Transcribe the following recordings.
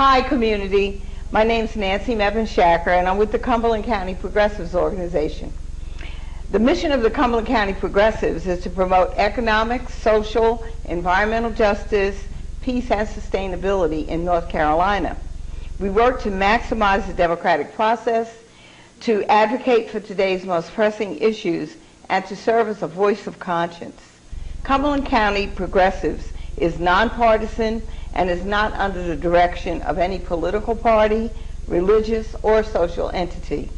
Hi, community. My name's Nancy Mevin-Shacker, and I'm with the Cumberland County Progressives Organization. The mission of the Cumberland County Progressives is to promote economic, social, environmental justice, peace, and sustainability in North Carolina. We work to maximize the democratic process, to advocate for today's most pressing issues, and to serve as a voice of conscience. Cumberland County Progressives is nonpartisan and is not under the direction of any political party, religious, or social entity.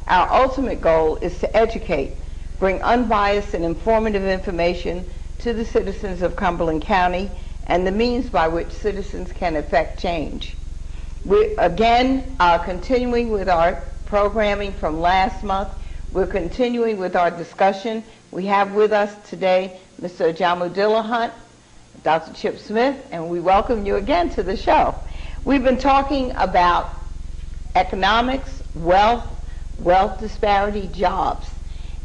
Our ultimate goal is to educate, bring unbiased and informative information to the citizens of Cumberland County and the means by which citizens can effect change. We again are continuing with our programming from last month. We're continuing with our discussion. We have with us today Mr. Ajamu Dillahunt, Dr. Chip Smith, and we welcome you again to the show. We've been talking about economics, wealth disparity, jobs,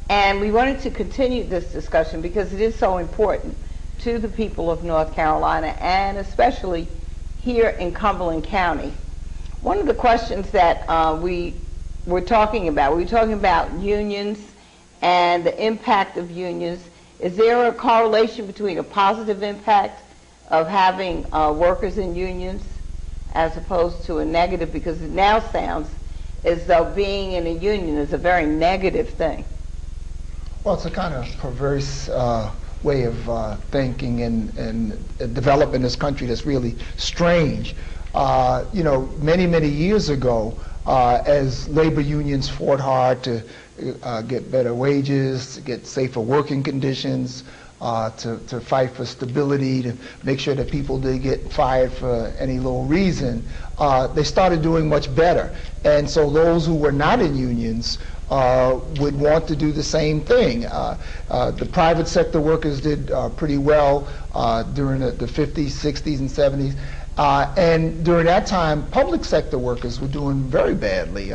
and we wanted to continue this discussion because it is so important to the people of North Carolina and especially here in Cumberland County. One of the questions that we were talking about unions and the impact of unions. Is there a correlation between a positive impact of having workers in unions as opposed to a negative? Because it now sounds as though being in a union is a very negative thing. Well, it's a kind of perverse way of thinking and developing this country that's really strange. Many years ago, as labor unions fought hard to get better wages, to get safer working conditions, to fight for stability, to make sure that people didn't get fired for any little reason, they started doing much better. And so those who were not in unions would want to do the same thing. The private sector workers did pretty well during the 50s, 60s, and 70s. And during that time, public sector workers were doing very badly.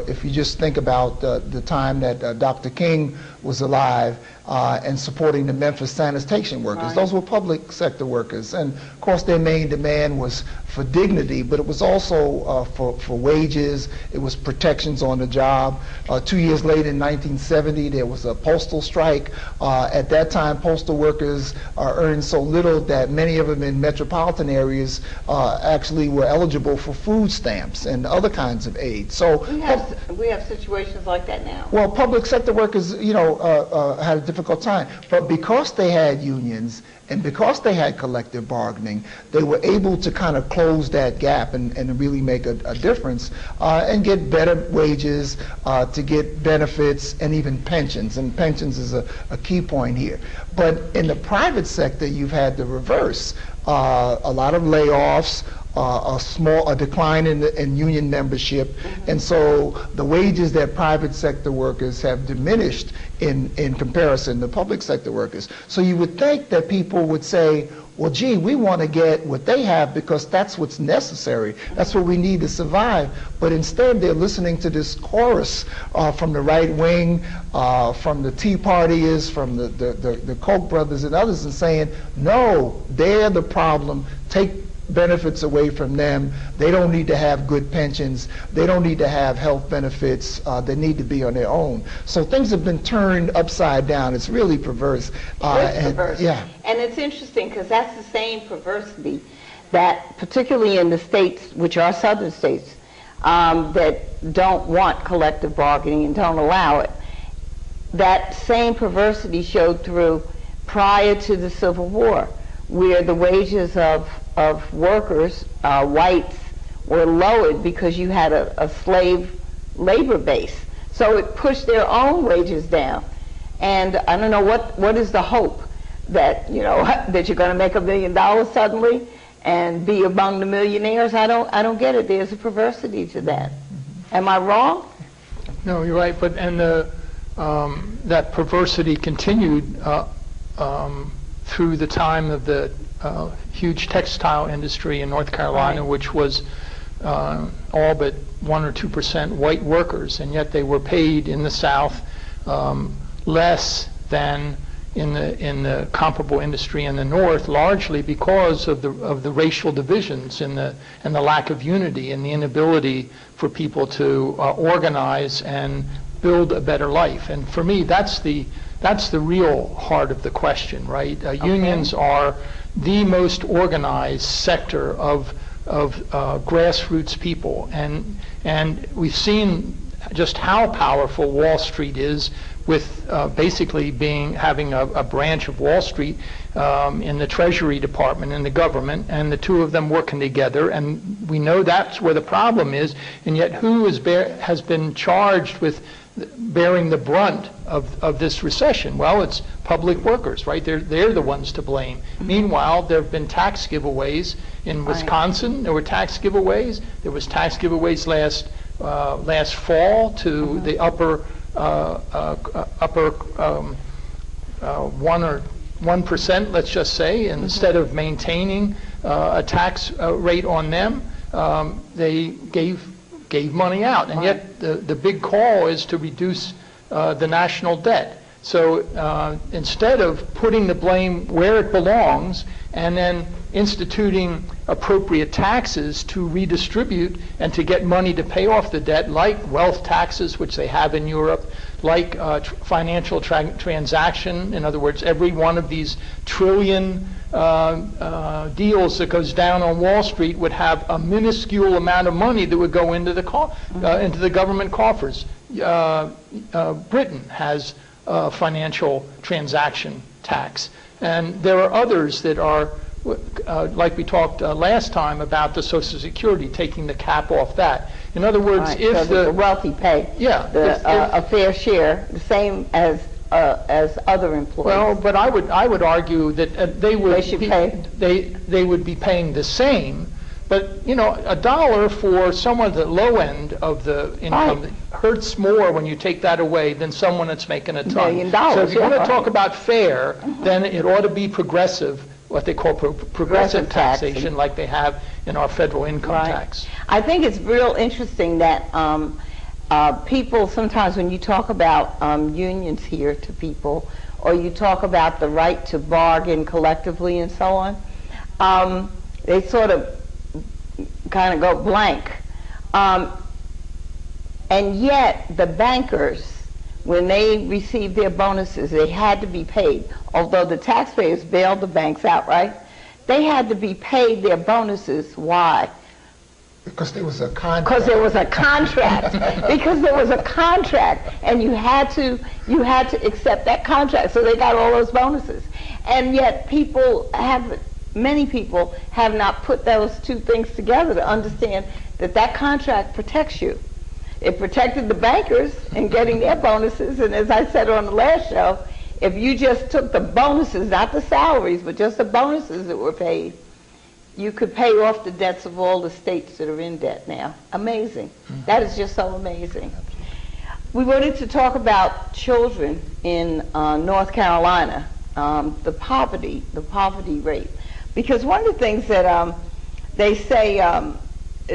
If you just think about the time that Dr. King was alive and supporting the Memphis sanitation workers, right. Those were public sector workers. And of course their main demand was for dignity, but it was also for wages, it was protections on the job. 2 years later in 1970, there was a postal strike. At that time, postal workers earned so little that many of them in metropolitan areas actually were eligible for food stamps and other kinds of aid. So we have situations like that now. Well, public sector workers, had a difficult time, but because they had unions and because they had collective bargaining, they were able to kind of close that gap and really make a difference and get better wages, to get benefits and even pensions. And pensions is a key point here. But in the private sector, you've had the reverse. A lot of layoffs, a decline in union membership, and so the wages that private sector workers have diminished in comparison to public sector workers. So you would think that people would say, well, gee, we want to get what they have because that's what's necessary. That's what we need to survive. But instead, they're listening to this chorus from the right wing, from the Tea Partiers, from the Koch brothers and others, and saying, no, they're the problem. Take benefits away from them. They don't need to have good pensions. They don't need to have health benefits. They need to be on their own. So things have been turned upside down. It's really perverse. Perverse. Yeah. And it's interesting because that's the same perversity that, particularly in the states, which are southern states, that don't want collective bargaining and don't allow it, that same perversity showed through prior to the Civil War, where the wages of workers, whites, were lowered because you had a slave labor base. So it pushed their own wages down. And I don't know what is the hope that that you're going to make $1 million suddenly and be among the millionaires. I don't get it. There's a perversity to that. Am I wrong? No, you're right. But that perversity continued through the time of the huge textile industry in North Carolina, right, which was all but 1 or 2% white workers, and yet they were paid in the South less than in the comparable industry in the North, largely because of the racial divisions and the lack of unity and the inability for people to organize and build a better life. And for me, that's the real heart of the question, right? Unions are the most organized sector of grassroots people, and we've seen just how powerful Wall Street is, with basically having a branch of Wall Street in the Treasury Department in the government, and the two of them working together. And we know that's where the problem is. And yet, who has been charged with bearing the brunt of this recession? Well, it's public workers, right? They're the ones to blame. Meanwhile, there have been tax giveaways in Wisconsin. There were tax giveaways. There was tax giveaways last fall to the upper 1%, let's just say, and instead of maintaining a tax rate on them, they gave money out. And yet the big call is to reduce the national debt. So instead of putting the blame where it belongs and then instituting appropriate taxes to redistribute and to get money to pay off the debt, like wealth taxes, which they have in Europe, like financial transaction, in other words, every one of these trillion deals that goes down on Wall Street would have a minuscule amount of money that would go into the government coffers. Britain has a financial transaction tax, and there are others that are like we talked last time about the Social Security, taking the cap off that. In other words, if so the wealthy pay a fair share, the same as other employees. Well, but I would argue that they would be paying the same. But $1 for someone at the low end of the income hurts more when you take that away than someone that's making a ton. $1 million. So if you want to talk about fair, then it ought to be progressive, what they call progressive taxation, like they have in our federal income tax. I think it's real interesting that people sometimes, when you talk about unions here to people, or you talk about the right to bargain collectively and so on, they sort of kind of go blank. And yet the bankers, when they received their bonuses, they had to be paid. Although the taxpayers bailed the banks out, right? They had to be paid their bonuses. Why? Because there was a contract. Because there was a contract. Because there was a contract, and you had to accept that contract. So they got all those bonuses. And yet many people have not put those two things together to understand that contract protects you. It protected the bankers in getting their bonuses, and as I said on the last show, if you just took the bonuses, not the salaries, but just the bonuses that were paid, you could pay off the debts of all the states that are in debt now. Amazing. Mm-hmm. That is just so amazing. We wanted to talk about children in North Carolina, the poverty rate. Because one of the things that they say,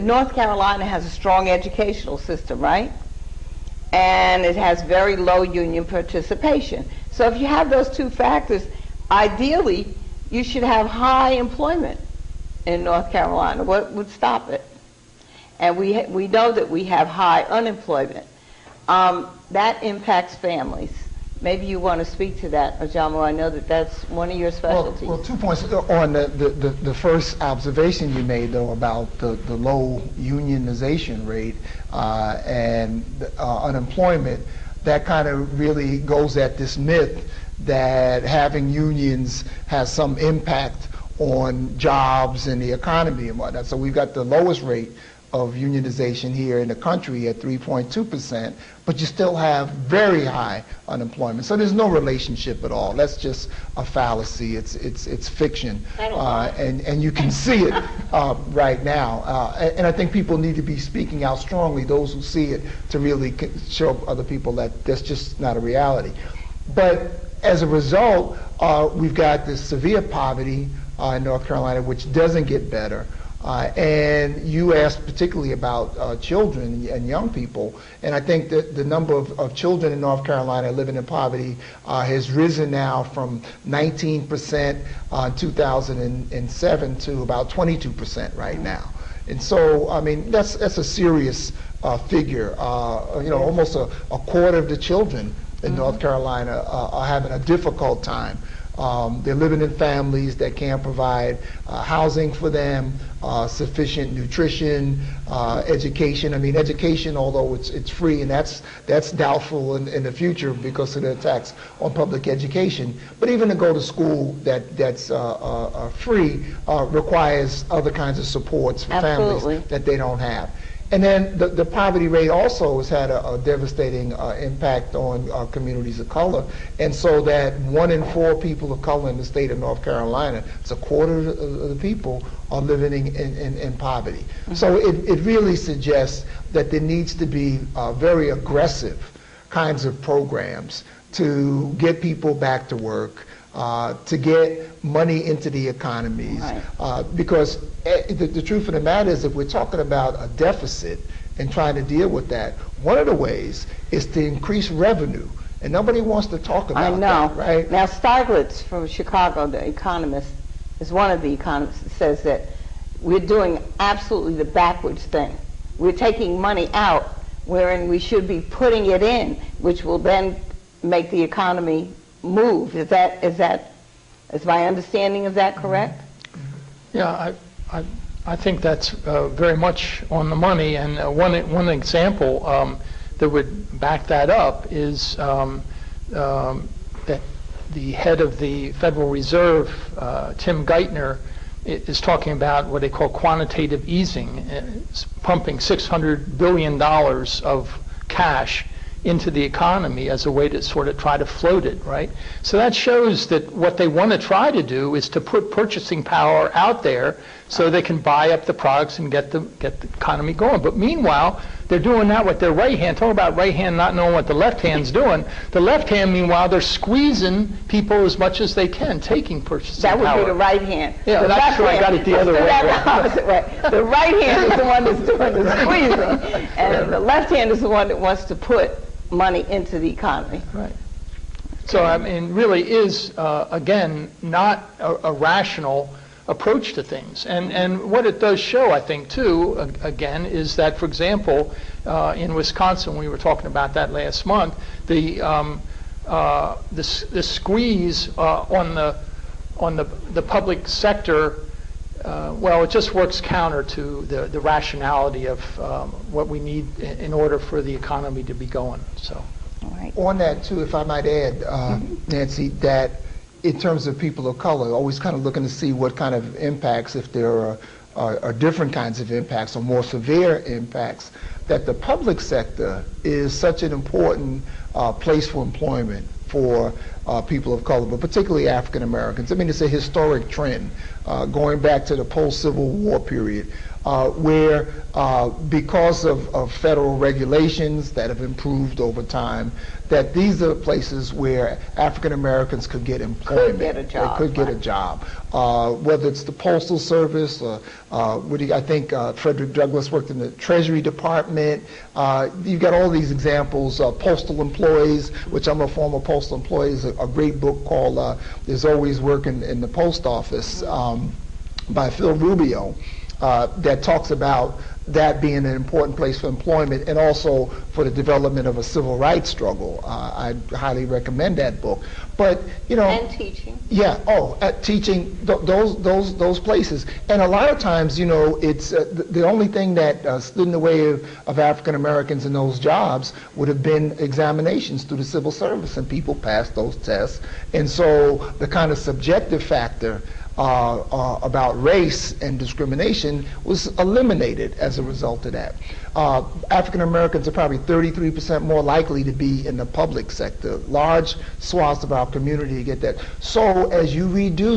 North Carolina has a strong educational system, right? And it has very low union participation. So if you have those two factors, ideally, you should have high employment in North Carolina. What would stop it? And we know that we have high unemployment. That impacts families. Maybe you want to speak to that, Ajamo. I know that's one of your specialties. Well, 2 points on the first observation you made, though, about the low unionization rate and unemployment. That kind of really goes at this myth that having unions has some impact on jobs and the economy and whatnot. So we've got the lowest rate of unionization here in the country at 3.2%, but you still have very high unemployment. So there's no relationship at all. That's just a fallacy. It's fiction, and you can see it right now. And I think people need to be speaking out strongly, those who see it, to really show other people that that's just not a reality. But as a result, we've got this severe poverty in North Carolina, which doesn't get better. And you asked particularly about children and young people, and I think that the number of children in North Carolina living in poverty has risen now from 19% in 2007 to about 22% right now. And so, I mean, that's a serious figure. Almost a quarter of the children in North Carolina are having a difficult time. They're living in families that can't provide housing for them, sufficient nutrition, education. I mean, education, although it's free, and that's doubtful in the future because of the attacks on public education. But even to go to school that's free requires other kinds of supports for families that they don't have. And then the poverty rate also has had a devastating impact on communities of color, and so that 1 in 4 people of color in the state of North Carolina, it's a quarter of the people, are living in poverty. So it really suggests that there needs to be very aggressive kinds of programs to get people back to work, to get money into the economies, because the truth of the matter is, if we're talking about a deficit and trying to deal with that, one of the ways is to increase revenue, and nobody wants to talk about that, right? Now, Stiglitz from Chicago, the economist, is one of the economists that says that we're doing absolutely the backwards thing. We're taking money out wherein we should be putting it in, which will then make the economy move. Is my understanding of that correct? Yeah, I think that's very much on the money, and one example that would back that up is that the head of the Federal Reserve, Tim Geithner, is talking about what they call quantitative easing, pumping $600 billion of cash into the economy as a way to sort of try to float it, right? So that shows that what they want to try to do is to put purchasing power out there so they can buy up the products and get the economy going. But meanwhile, they're doing that with their right hand. Talk about right hand not knowing what the left hand's doing. The left hand, meanwhile, they're squeezing people as much as they can, taking purchasing power. That would be the right hand. Yeah, that's true. I got it the other way. The opposite way. The right hand is the one that's doing the squeezing, and the left hand is the one that wants to put money into the economy. Right. So, I mean, really is, again, not a rational approach to things. And what it does show, I think, too, again, is that, for example, in Wisconsin, we were talking about that last month, the squeeze on the public sector, well, it just works counter to the rationality of what we need in order for the economy to be going. So, on that too, if I might add, Nancy, that in terms of people of color, always kind of looking to see what kind of impacts, if there are different kinds of impacts or more severe impacts, that the public sector is such an important place for employment for people of color, but particularly African Americans. I mean, it's a historic trend going back to the post-Civil War period, where because of federal regulations that have improved over time, that these are places where African Americans could get employment. Could get a job. They could get a job. Whether it's the Postal Service, I think Frederick Douglass worked in the Treasury Department. You've got all these examples. Postal employees, which I'm a former postal employee, is a great book called There's Always Work in the Post Office by Phil Rubio, that talks about that being an important place for employment and also for the development of a civil rights struggle. I highly recommend that book. But and teaching. Yeah. Teaching those places. And a lot of times, it's the only thing that stood in the way of African Americans in those jobs would have been examinations through the civil service, and people passed those tests. And so the kind of subjective factor about race and discrimination was eliminated as a result of that. African Americans are probably 33% more likely to be in the public sector. Large swaths of our community get that. So as you reduce